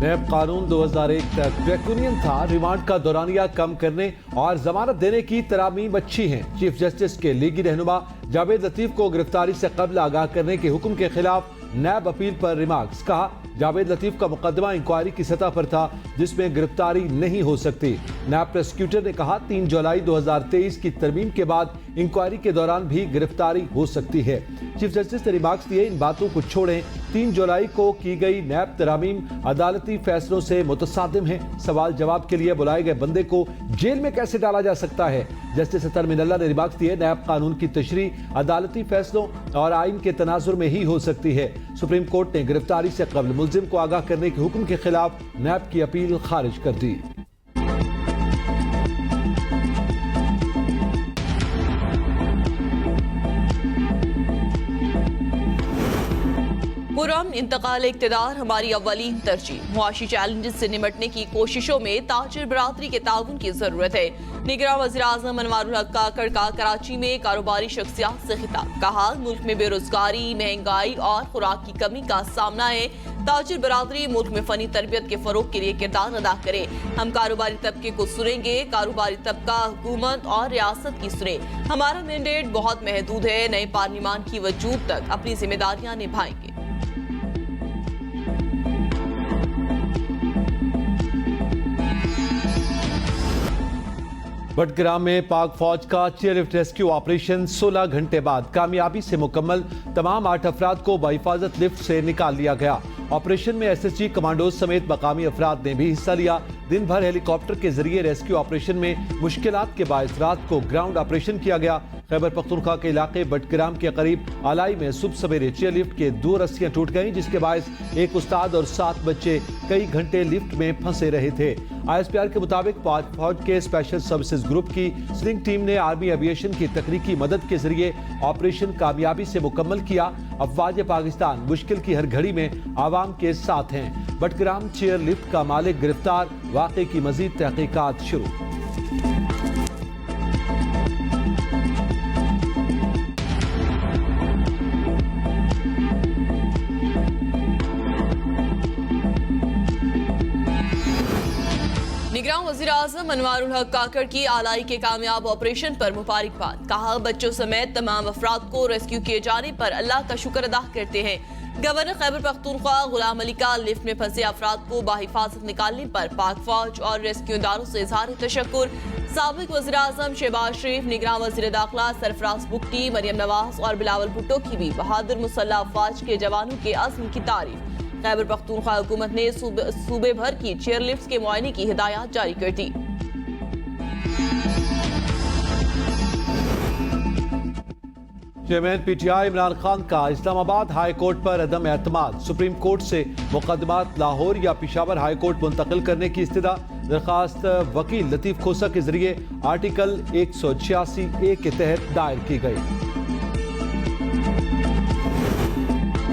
NAB قانون 2001 تک draconian تھا. ریمانڈ کا دورانیہ کم کرنے اور ضمانت دینے کی ترامیم اچھی ہیں. چیف جسٹس کے لیگی رہنما جاوید لطیف کو گرفتاری سے قبل آگاہ کرنے کے حکم کے خلاف نیب اپیل پر ریمارکس. کہا جاوید لطیف کا مقدمہ انکوائری کی سطح پر تھا جس میں گرفتاری نہیں ہو سکتی. نیب پروسیکیوٹر نے کہا 3 جولائی 2023 کی ترمیم کے بعد انکوائری کے دوران بھی گرفتاری ہو سکتی ہے. چیف جسٹس نے ریمارکس دیے ان باتوں کو چھوڑیں. 3 جولائی کو کی گئی نیب ترامیم عدالتی فیصلوں سے متصادم ہیں. سوال جواب کے لیے بلائے گئے بندے کو جیل میں کیسے ڈالا جا سکتا ہے؟ جسٹس اطہر من اللہ نے ریمارکس دیے نیب قانون کی تشریح عدالتی فیصلوں اور آئین کے تناظر میں ہی ہو سکتی ہے. سپریم کورٹ نے گرفتاری سے قبل ملزم کو آگاہ کرنے کے حکم کے خلاف نیب کی اپیل خارج کر دی. پرامن انتقال اقتدار ہماری اولین ترجیح. معاشی چیلنجز سے نمٹنے کی کوششوں میں تاجر برادری کے تعاون کی ضرورت ہے. نگراں وزیر اعظم انوار الحق کاکڑ کا کراچی میں کاروباری شخصیات سے خطاب. کہا ملک میں بے روزگاری، مہنگائی اور خوراک کی کمی کا سامنا ہے. تاجر برادری ملک میں فنی تربیت کے فروغ کے لیے کردار ادا کرے. ہم کاروباری طبقے کو سنیں گے. کاروباری طبقہ حکومت اور ریاست کی سنے. ہمارا مینڈیٹ بہت محدود ہے. نئے پارلیمان کی وجود تک اپنی ذمہ داریاں نبھائیں گے. بٹگرام میں پاک فوج کا چیئر لفٹ ریسکیو آپریشن 16 گھنٹے بعد کامیابی سے مکمل. تمام 8 افراد کو بحفاظت لفٹ سے نکال لیا گیا. آپریشن میں ایس ایس جی کمانڈوز سمیت مقامی افراد نے بھی حصہ لیا. دن بھر ہیلی کاپٹر کے ذریعے ریسکیو آپریشن میں مشکلات کے باعث رات کو گراؤنڈ آپریشن کیا گیا. خیبر پختونخوا کے علاقے بٹگرام کے قریب آلائی میں صبح سویرے چیئر لفٹ کے 2 رسیاں ٹوٹ گئیں جس کے باعث ایک استاد اور 7 بچے کئی گھنٹے لفٹ میں پھنسے رہے تھے. آئی ایس پی آر کے مطابق پاک فوج کے اسپیشل سروسز گروپ کی سلنگ ٹیم نے آرمی ایویشن کی تکنیکی مدد کے ذریعے آپریشن کامیابی سے مکمل کیا. افواج پاکستان مشکل کی ہر گھڑی میں عوام کے ساتھ ہیں. بٹگرام چیئر لفٹ کا مالک گرفتار. واقعے کی مزید تحقیقات شروع. نگراں وزیر اعظم انوار الحق کاکڑ کی آلائی کے کامیاب آپریشن پر مبارکباد. کہا بچوں سمیت تمام افراد کو ریسکیو کیے جانے پر اللہ کا شکر ادا کرتے ہیں. گورنر خیبر پختونخوا غلام علی کا لفٹ میں پھنسے افراد کو بحفاظت نکالنے پر پاک فوج اور ریسکیو اداروں سے اظہار تشکر. سابق وزیر اعظم شہباز شریف، نگراں وزیر داخلہ سرفراز بگٹی، مریم نواز اور بلاول بھٹو کی بھی بہادر مسلح افواج کے جوانوں کے عزم کی تعریف. خیبر پختونخوا حکومت نے صوبے بھر کی چیئر لفٹس کے معائنے کی ہدایات جاری کر دی. Chairman P T I Imran Khan کا اسلام آباد ہائی کورٹ پر عدم اعتماد. سپریم کورٹ سے مقدمات لاہور یا پشاور ہائی کورٹ منتقل کرنے کی استدعا. درخواست وکیل لطیف کھوسہ کے ذریعے آرٹیکل 186A کے تحت دائر کی گئی.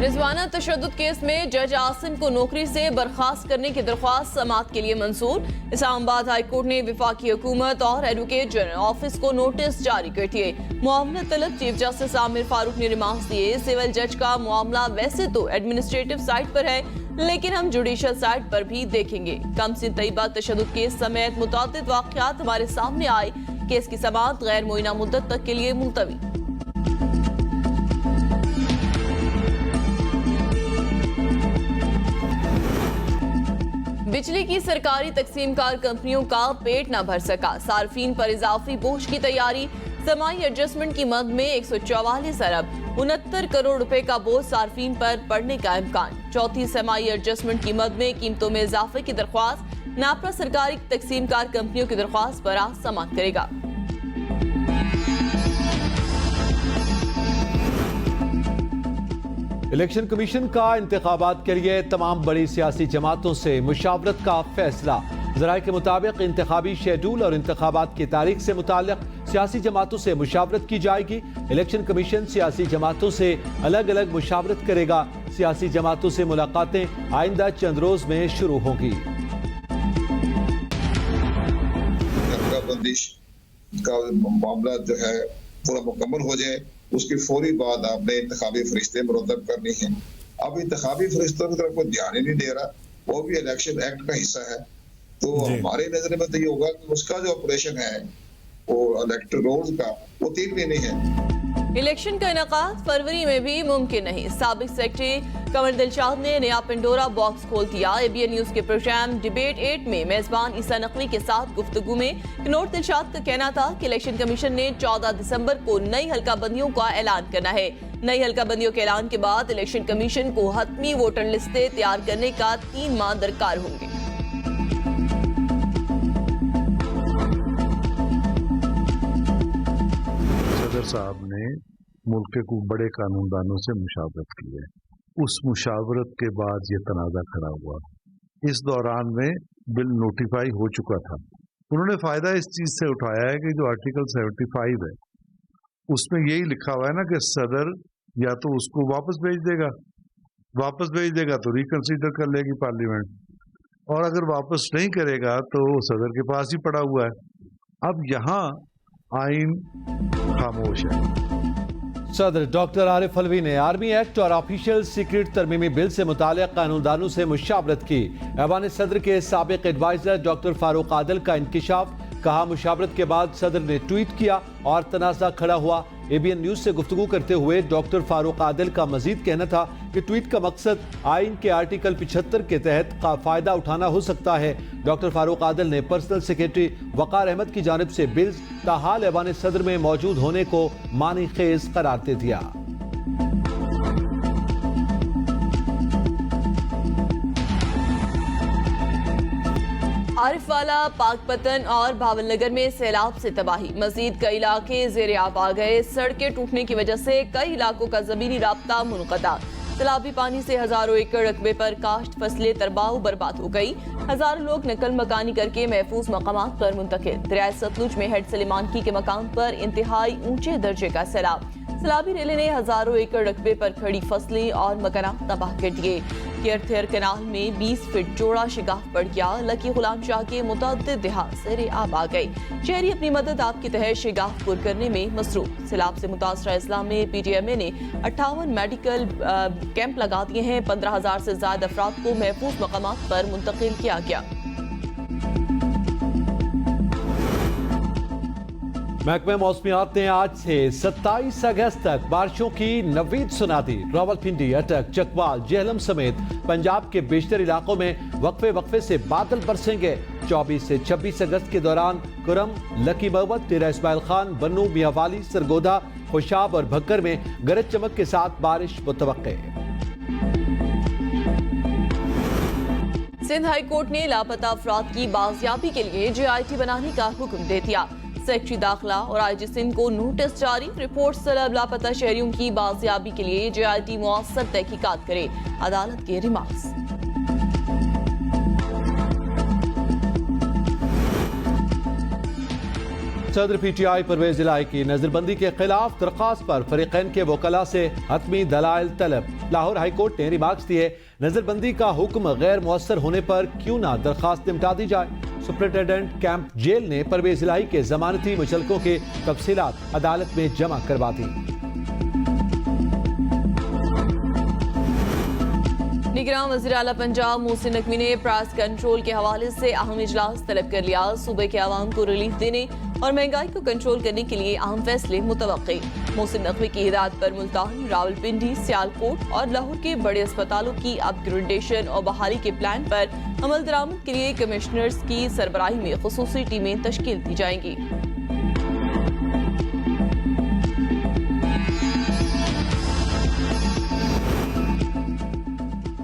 رضوانہ تشدد کیس میں جج عاصم کو نوکری سے برخاست کرنے کی درخواست سماعت کے لیے منظور. اسلام آباد ہائی کورٹ نے وفاقی حکومت اور ایڈوکیٹ جنرل آفس کو نوٹس جاری کر دیے. معاملہ طلب چیف جسٹس عامر فاروق نے ریمارکس دیے. سول جج کا معاملہ ویسے تو ایڈمنسٹریٹو سائٹ پر ہے لیکن ہم جوڈیشل سائٹ پر بھی دیکھیں گے. کمسن طیبہ تشدد کیس سمیت متعدد واقعات ہمارے سامنے آئے. کیس کی سماعت غیر معینہ مدت تک کے لیے ملتوی. بجلی کی سرکاری تقسیم کار کمپنیوں کا پیٹ نہ بھر سکا. صارفین پر اضافی بوجھ کی تیاری. سمائی ایڈجسٹمنٹ کی مد میں 144 ارب 69 کروڑ روپے کا بوجھ صارفین پر پڑنے کا امکان. چوتھی سمائی ایڈجسٹمنٹ کی مد میں قیمتوں میں اضافے کی درخواست. ناپرا سرکاری تقسیم کار کمپنیوں کی درخواست پر آج سماعت کرے گا. الیکشن کمیشن کا انتخابات کے لیے تمام بڑی سیاسی جماعتوں سے مشاورت کا فیصلہ. ذرائع کے مطابق انتخابی شیڈول اور انتخابات کی تاریخ سے متعلق سیاسی جماعتوں سے مشاورت کی جائے گی. الیکشن کمیشن سیاسی جماعتوں سے الگ الگ مشاورت کرے گا. سیاسی جماعتوں سے ملاقاتیں آئندہ چند روز میں شروع ہوں گی. بندش کا معاملہ جو ہے پورا مکمل ہو جائے اس کی فوری بعد آپ نے انتخابی فرشتے مرتب کرنی ہیں. اب انتخابی فرشتوں کی طرف کوئی دھیان ہی نہیں دے رہا. وہ بھی الیکشن ایکٹ کا حصہ ہے. تو ہمارے نظر میں تو یہ ہوگا کہ اس کا جو آپریشن ہے وہ الیکٹرل رولز کا وہ 3 مہینے ہے. الیکشن کا انعقاد فروری میں بھی ممکن نہیں. سابق سیکرٹری قمر دلشاد نے نیا پنڈورا باکس کھول دیا. ABN نیوز کے پروگرام ڈیبیٹ 8 میں میزبان عیسیٰ نقوی کے ساتھ گفتگو میں کنور دلشاد کا کہنا تھا کہ الیکشن کمیشن نے 14 دسمبر کو نئی حلقہ بندیوں کا اعلان کرنا ہے. نئی حلقہ بندیوں کے اعلان کے بعد الیکشن کمیشن کو حتمی ووٹر لسٹیں تیار کرنے کا 3 ماہ درکار ہوں گے. صدر صاحب نے ملک کے کو بڑے قانون دانوں سے مشاورت کی ہے. اس مشاورت کے بعد یہ تنازع کھڑا ہوا. اس دوران میں بل نوٹیفائی ہو چکا تھا. انہوں نے فائدہ اس چیز سے اٹھایا ہے کہ جو آرٹیکل 75 ہے اس میں یہی لکھا ہوا ہے نا کہ صدر یا تو اس کو واپس بھیج دے گا تو ریکنسیڈر کر لے گی پارلیمنٹ, اور اگر واپس نہیں کرے گا تو صدر کے پاس ہی پڑا ہوا ہے. اب یہاں آئین خاموش ہے. صدر ڈاکٹر عارف علوی نے آرمی ایکٹ اور آفیشیل سیکرٹ ترمیمی بل سے متعلق قانون دانوں سے مشاورت کی. ایوان صدر کے سابق ایڈوائزر ڈاکٹر فاروق عادل کا انکشاف. کہا مشاورت کے بعد صدر نے ٹویٹ کیا اور تنازع کھڑا ہوا. ABN نیوز سے گفتگو کرتے ہوئے ڈاکٹر فاروق عادل کا مزید کہنا تھا کہ ٹویٹ کا مقصد آئین کے آرٹیکل 75 کے تحت فائدہ اٹھانا ہو سکتا ہے. ڈاکٹر فاروق عادل نے پرسنل سیکرٹری وقار احمد کی جانب سے بلز تاحال ایوان صدر میں موجود ہونے کو معنی خیز قرار دے دیا. عارف والا, پاک پتن اور بھاول نگر میں سیلاب سے تباہی. مزید کئی علاقے زیر آب آ گئے. سڑکیں ٹوٹنے کی وجہ سے کئی علاقوں کا زمینی رابطہ منقطع. سیلابی پانی سے ہزاروں ایکڑ رقبے پر کاشت فصلیں تباہ و برباد ہو گئی. ہزاروں لوگ نقل مکانی کر کے محفوظ مقامات پر منتقل. دریائے ستلج میں ہیڈ سلیمانکی کے مقام پر انتہائی اونچے درجے کا سیلاب. سیلابی ریلے نے ہزاروں ایکڑ رقبے پر کھڑی فصلیں اور مکانات تباہ کر دیے. کیرتھیر کنال میں 20 فٹ چوڑا شگاف پڑ گیا. لکی غلام شاہ کے متعدد دیہات زیر آب آ گئے. شہری اپنی مدد آپ کے تحت شگاف پر کرنے میں مصروف. سیلاب سے متاثرہ اضلاع میں PTMA نے 58 میڈیکل کیمپ لگا دیے ہیں. 15,000 سے زائد افراد کو محفوظ مقامات پر منتقل کیا گیا. محکمہ موسمیات نے آج سے 27 اگست تک بارشوں کی نوید سنا دی. راولپنڈی, اٹک, چکوال, جہلم سمیت پنجاب کے بیشتر علاقوں میں وقفے سے بادل برسیں گے. 24 سے 26 اگست کے دوران کرم, لکی محمد, ڈیرہ اسماعیل خان, بنو, میاں والی, سرگودا, خوشاب اور بھکر میں گرج چمک کے ساتھ بارش متوقع. سندھ ہائی کورٹ نے لاپتہ افراد کی بازیابی کے لیے JIT بنانے کا حکم دے دیا. سیکرٹری داخلہ اور IG سندھ کو نوٹس جاری. رپورٹ طلب لاپتہ شہریوں کی بازیابی کے لیے JIT مؤثر تحقیقات کرے. عدالت کے ریمارکس. صدر PTI پرویز الہی کی نظر بندی کے خلاف درخواست پر فریقین کے وکلاء سے حتمی دلائل طلب. لاہور ہائی کورٹ نے ریمارکس دیے. نظر بندی کا حکم غیر مؤثر ہونے پر کیوں نہ درخواست نمٹا دی جائے. سپرنٹینڈنٹ کیمپ جیل نے پرویز الہی کے ضمانتی مچلقوں کے تفصیلات عدالت میں جمع کروا دی. نگراں وزیر اعلیٰ پنجاب محسن نقوی نے پرائس کنٹرول کے حوالے سے اہم اجلاس طلب کر لیا. صوبے کے عوام کو ریلیف دینے اور مہنگائی کو کنٹرول کرنے کے لیے اہم فیصلے متوقع. محسن نقوی کی ہدایت پر ملتان, راولپنڈی, سیالکوٹ اور لاہور کے بڑے اسپتالوں کی اپ گریڈیشن اور بحالی کے پلان پر عمل درآمد کے لیے کمشنرز کی سربراہی میں خصوصی ٹیمیں تشکیل دی جائیں گی.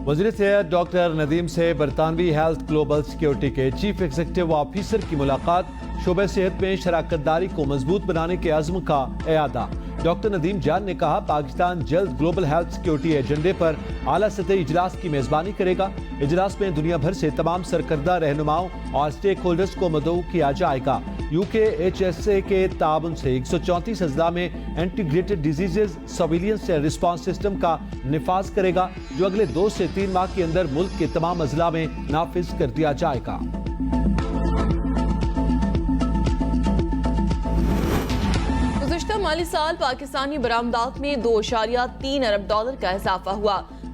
وزیر صحت ڈاکٹر ندیم سے برطانوی ہیلتھ گلوبل سیکیورٹی کے چیف ایگزیکٹو آفیسر کی ملاقات. شعبہ صحت میں شراکت داری کو مضبوط بنانے کے عزم کا اعادہ. ڈاکٹر ندیم جان نے کہا پاکستان جلد گلوبل ہیلتھ سیکیورٹی ایجنڈے پر اعلیٰ سطحی اجلاس کی میزبانی کرے گا. اجلاس میں دنیا بھر سے تمام سرکردہ رہنماؤں اور اسٹیک ہولڈرز کو مدعو کیا جائے گا. UKHSA کے تعاون سے 134 اضلاع میں integrated diseases surveillance and response system کا نفاذ کرے گا, جو اگلے 2 سے 3 ماہ کے اندر ملک کے تمام اضلاع میں نافذ کر دیا جائے گا. گزشتہ مالی سال پاکستانی برآمدات میں $2.3 ارب کا اضافہ ہوا.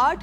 8